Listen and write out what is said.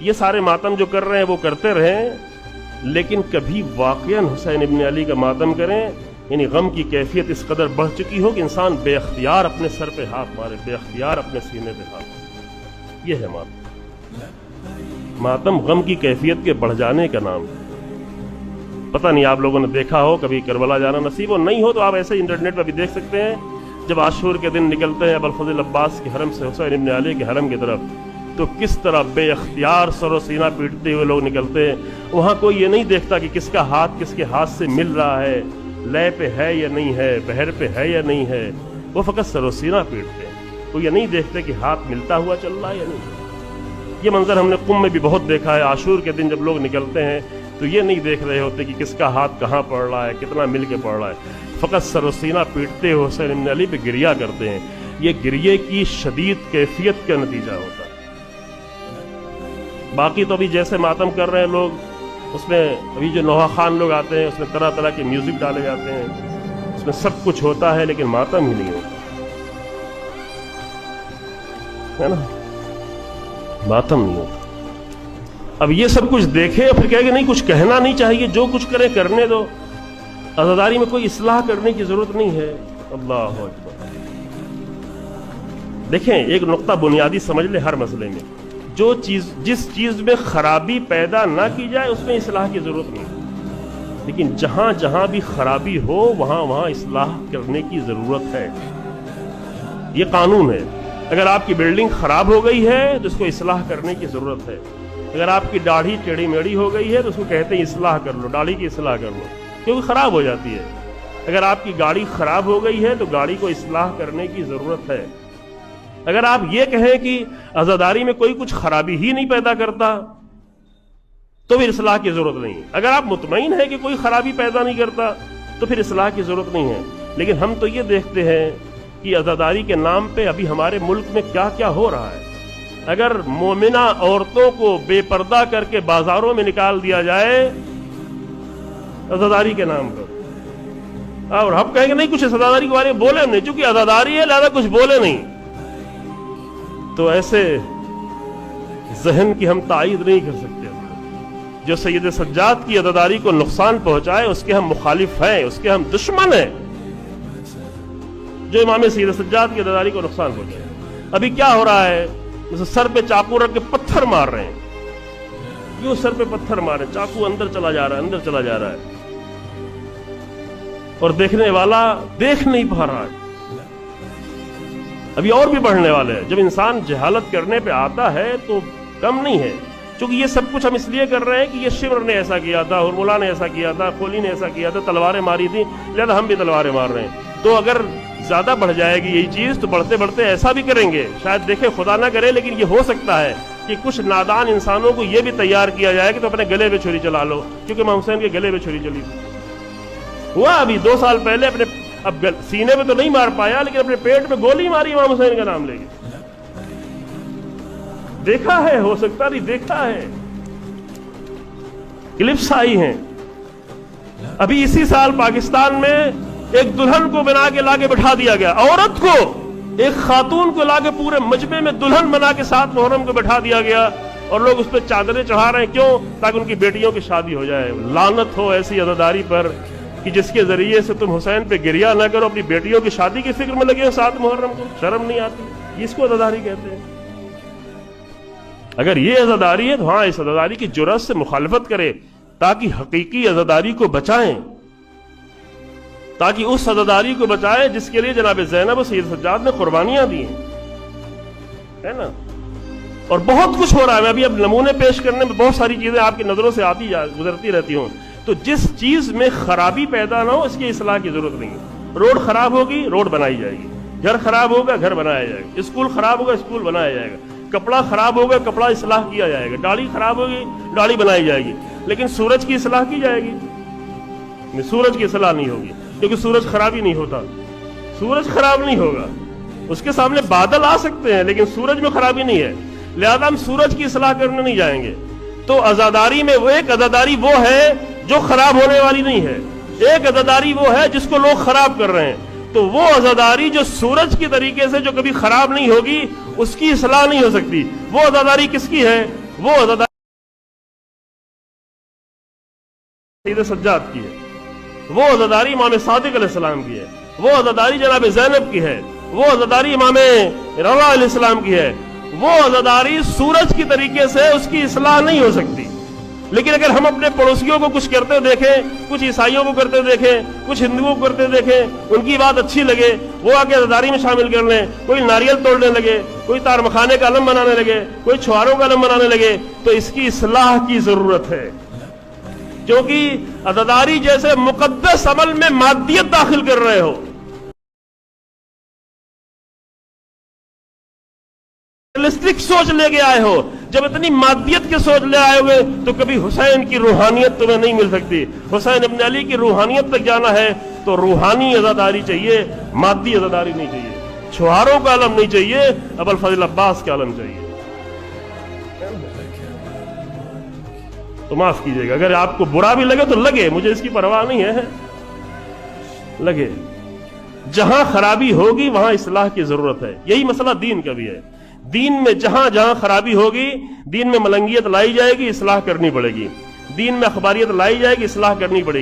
یہ سارے ماتم جو کر رہے ہیں وہ کرتے رہیں، لیکن کبھی واقعاً حسین ابن علی کا ماتم کریں، یعنی غم کی کیفیت اس قدر بڑھ چکی ہو کہ انسان بے اختیار اپنے سر پہ ہاتھ مارے، بے اختیار اپنے سینے پہ ہاتھ مارے۔ یہ ہے ماتم۔ ماتم غم کی کیفیت کے بڑھ جانے کا نام ہے۔ پتہ نہیں آپ لوگوں نے دیکھا ہو، کبھی کربلا جانا نصیب ہو، نہیں ہو تو آپ ایسے انٹرنیٹ پہ بھی دیکھ سکتے ہیں، جب عاشور کے دن نکلتے ہیں ابوالفضل عباس کے حرم سے حسین ابن علی کے حرم کی طرف، تو کس طرح بے اختیار سر و سینہ پیٹتے ہوئے لوگ نکلتے ہیں۔ وہاں کوئی یہ نہیں دیکھتا کہ کس کا ہاتھ کس کے ہاتھ سے مل رہا ہے، لے پہ ہے یا نہیں ہے، بہر پہ ہے یا نہیں ہے، وہ فقط سر و سینہ پیٹتے ہیں۔ وہ یہ نہیں دیکھتے کہ ہاتھ ملتا ہوا چل رہا ہے یا نہیں۔ یہ منظر ہم نے قم میں بھی بہت دیکھا ہے۔ عاشور کے دن جب لوگ نکلتے ہیں تو یہ نہیں دیکھ رہے ہوتے کہ کس کا ہاتھ کہاں پڑ رہا ہے، کتنا مل کے پڑ رہا ہے، فقط سر و سینہ پیٹتے ہوئے حسین ابن علی پہ گریہ کرتے ہیں۔ یہ گریے کی شدید کیفیت کا نتیجہ ہوتا ہے۔ باقی تو ابھی جیسے ماتم کر رہے ہیں لوگ، اس میں ابھی جو نوحہ خان لوگ آتے ہیں، اس میں طرح طرح کے میوزک ڈالے جاتے ہیں، اس میں سب کچھ ہوتا ہے، لیکن ماتم ہی نہیں ہوتا ہے نا، ماتم نہیں ہوتا۔ اب یہ سب کچھ دیکھے پھر کہے کہ نہیں کچھ کہنا نہیں چاہیے، جو کچھ کرے کرنے دو، عزاداری میں کوئی اصلاح کرنے کی ضرورت نہیں ہے۔ اللہ اکبر۔ دیکھیں ایک نقطہ بنیادی سمجھ لے ہر مسئلے میں، جس چیز میں خرابی پیدا نہ کی جائے اس میں اصلاح کی ضرورت نہیں، لیکن جہاں جہاں بھی خرابی ہو وہاں وہاں اصلاح کرنے کی ضرورت ہے۔ یہ قانون ہے۔ اگر آپ کی بلڈنگ خراب ہو گئی ہے تو اس کو اصلاح کرنے کی ضرورت ہے۔ اگر آپ کی داڑھی ٹیڑھی میڑھی ہو گئی ہے تو اس کو کہتے ہیں اصلاح کر لو، داڑھی کی اصلاح کر لو، کیونکہ خراب ہو جاتی ہے۔ اگر آپ کی گاڑی خراب ہو گئی ہے تو گاڑی کو اصلاح کرنے کی ضرورت ہے۔ اگر آپ یہ کہیں کہ عزاداری میں کوئی کچھ خرابی ہی نہیں پیدا کرتا تو پھر اصلاح کی ضرورت نہیں ہے۔ اگر آپ مطمئن ہیں کہ کوئی خرابی پیدا نہیں کرتا تو پھر اصلاح کی ضرورت نہیں ہے۔ لیکن ہم تو یہ دیکھتے ہیں کہ عزاداری کے نام پہ ابھی ہمارے ملک میں کیا کیا ہو رہا ہے۔ اگر مومنہ عورتوں کو بے پردہ کر کے بازاروں میں نکال دیا جائے عزاداری کے نام پر، اور ہم کہیں گے نہیں کچھ عزاداری کے بارے میں بولے نہیں، چونکہ عزاداری ہے لہذا کچھ بولے نہیں، تو ایسے ذہن کی ہم تائید نہیں کر سکتے۔ جو سید سجاد کی عزاداری کو نقصان پہنچائے اس کے ہم مخالف ہیں، اس کے ہم دشمن ہیں۔ جو امام سید سجاد کی عزاداری کو نقصان پہنچائے، ابھی کیا ہو رہا ہے، سر پہ چاقو رکھ کے پتھر مار رہے ہیں، کیوں سر پہ پتھر مارے، چاقو اندر چلا جا رہا ہے، اندر چلا جا رہا ہے، اور دیکھنے والا دیکھ نہیں پا رہا ہے۔ ابھی اور بھی بڑھنے والے ہیں۔ جب انسان جہالت کرنے پہ آتا ہے تو کم نہیں ہے، چونکہ یہ سب کچھ ہم اس لیے کر رہے ہیں کہ یہ شمر نے ایسا کیا تھا، ہرملا نے ایسا کیا تھا، کولی نے ایسا کیا تھا، تلواریں ماری تھی، لہذا ہم بھی تلواریں مار رہے ہیں۔ تو اگر زیادہ بڑھ جائے گی یہی چیز تو بڑھتے بڑھتے ایسا بھی کریں گے، شاید دیکھیں خدا نہ کرے، لیکن یہ ہو سکتا ہے کہ کچھ نادان انسانوں کو یہ بھی تیار کیا جائے کہ تو اپنے گلے پہ چھری چلا لو، کیونکہ امام حسین کے گلے پہ چھری چلی تھی۔ ہوا ابھی 2 سال پہلے، اپنے اب سینے پہ تو نہیں مار پایا لیکن اپنے پیٹ پہ گولی ماری امام حسین کا نام لے کے۔ دیکھا ہے، ہو سکتا نہیں دیکھا ہے، کلپس آئی ہیں۔ ابھی اسی سال پاکستان میں ایک دلہن کو بنا کے لا کے بٹھا دیا گیا، عورت کو، ایک خاتون کو لا کے پورے مجمع میں دلہن بنا کے 7 محرم کو بٹھا دیا گیا، اور لوگ اس پہ چادریں چڑھا رہے ہیں، کیوں؟ تاکہ ان کی بیٹیوں کی شادی ہو جائے۔ لعنت ہو ایسی عزاداری پر کہ جس کے ذریعے سے تم حسین پہ گریہ نہ کرو، اپنی بیٹیوں کی شادی کی فکر میں لگے ہو 7 محرم کو، شرم نہیں آتی؟ اس کو عزاداری کہتے ہیں۔ اگر یہ عزاداری ہے تو ہاں اس عزاداری کی جرأت سے مخالفت کرے، تاکہ حقیقی عزاداری کو بچائیں، تاکہ اس عزاداری کو بچائیں جس کے لیے جناب زینب و سید سجاد نے قربانیاں دی ہیں، ہے نا۔ اور بہت کچھ ہو رہا ہے، میں ابھی اب نمونے پیش کرنے میں بہت ساری چیزیں آپ کی نظروں سے گزرتی رہتی ہوں۔ تو جس چیز میں خرابی پیدا نہ ہو اس کی اصلاح کی ضرورت نہیں ہے۔ روڈ خراب ہوگی، روڈ بنائی جائے گی، گھر خراب ہوگا، گھر بنایا جائے گا، اسکول خراب ہوگا، اسکول بنایا جائے گا، کپڑا خراب ہوگا، کپڑا اصلاح کیا جائے گا، داڑھی خراب ہوگی، داڑھی بنائی جائے گی، لیکن سورج کی اصلاح کی جائے گی؟ سورج کی اصلاح نہیں ہوگی، کیونکہ سورج خراب ہی نہیں ہوتا، سورج خراب نہیں ہوگا۔ اس کے سامنے بادل آ سکتے ہیں لیکن سورج میں خرابی نہیں ہے، لہذا ہم سورج کی اصلاح کرنے نہیں جائیں گے۔ تو عزاداری میں وہ ایک عزاداری وہ ہے جو خراب ہونے والی نہیں ہے، ایک عزاداری وہ ہے جس کو لوگ خراب کر رہے ہیں۔ تو وہ عزاداری جو سورج کی طریقے سے جو کبھی خراب نہیں ہوگی اس کی اصلاح نہیں ہو سکتی۔ وہ عزاداری کس کی ہے؟ وہ عزاداری سید سجاد کی ہے، وہ عزاداری امام صادق علیہ السلام کی ہے، وہ عزاداری جناب زینب کی ہے، وہ عزاداری امام رضا علیہ السلام کی ہے۔ وہ عزاداری سورج کی طریقے سے اس کی اصلاح نہیں ہو سکتی، لیکن اگر ہم اپنے پڑوسیوں کو کچھ کرتے دیکھیں، کچھ عیسائیوں کو کرتے دیکھیں، کچھ ہندوؤں کو کرتے دیکھیں، ان کی بات اچھی لگے، وہ آ کے عزاداری میں شامل کر لیں، کوئی ناریل توڑنے لگے، کوئی تار مکھانے کا علم بنانے لگے، کوئی چھواروں کا علم بنانے لگے، تو اس کی اصلاح کی ضرورت ہے، کیونکہ عزاداری جیسے مقدس عمل میں مادیت داخل کر رہے ہو، ریئلسٹک سوچ لے کے آئے ہو۔ جب اتنی مادیت کے سوچ لے آئے ہوئے تو کبھی حسین کی روحانیت تمہیں نہیں مل سکتی۔ حسین ابن علی کی روحانیت تک جانا ہے تو روحانی عزاداری چاہیے، مادی عزاداری نہیں چاہیے، چھواروں کا علم نہیں چاہیے، ابو الفضل عباس کا علم چاہیے۔ تو معاف کیجئے گا، اگر آپ کو برا بھی لگے تو لگے، مجھے اس کی پرواہ نہیں ہے، لگے۔ جہاں خرابی ہوگی وہاں اصلاح کی ضرورت ہے، یہی مسئلہ دین کا بھی ہے۔ دین میں جہاں جہاں خرابی ہوگی، دین میں ملنگیت لائی جائے گی، اصلاح کرنی پڑے گی، دین میں اخباریت لائی جائے گی، اصلاح کرنی پڑے گی۔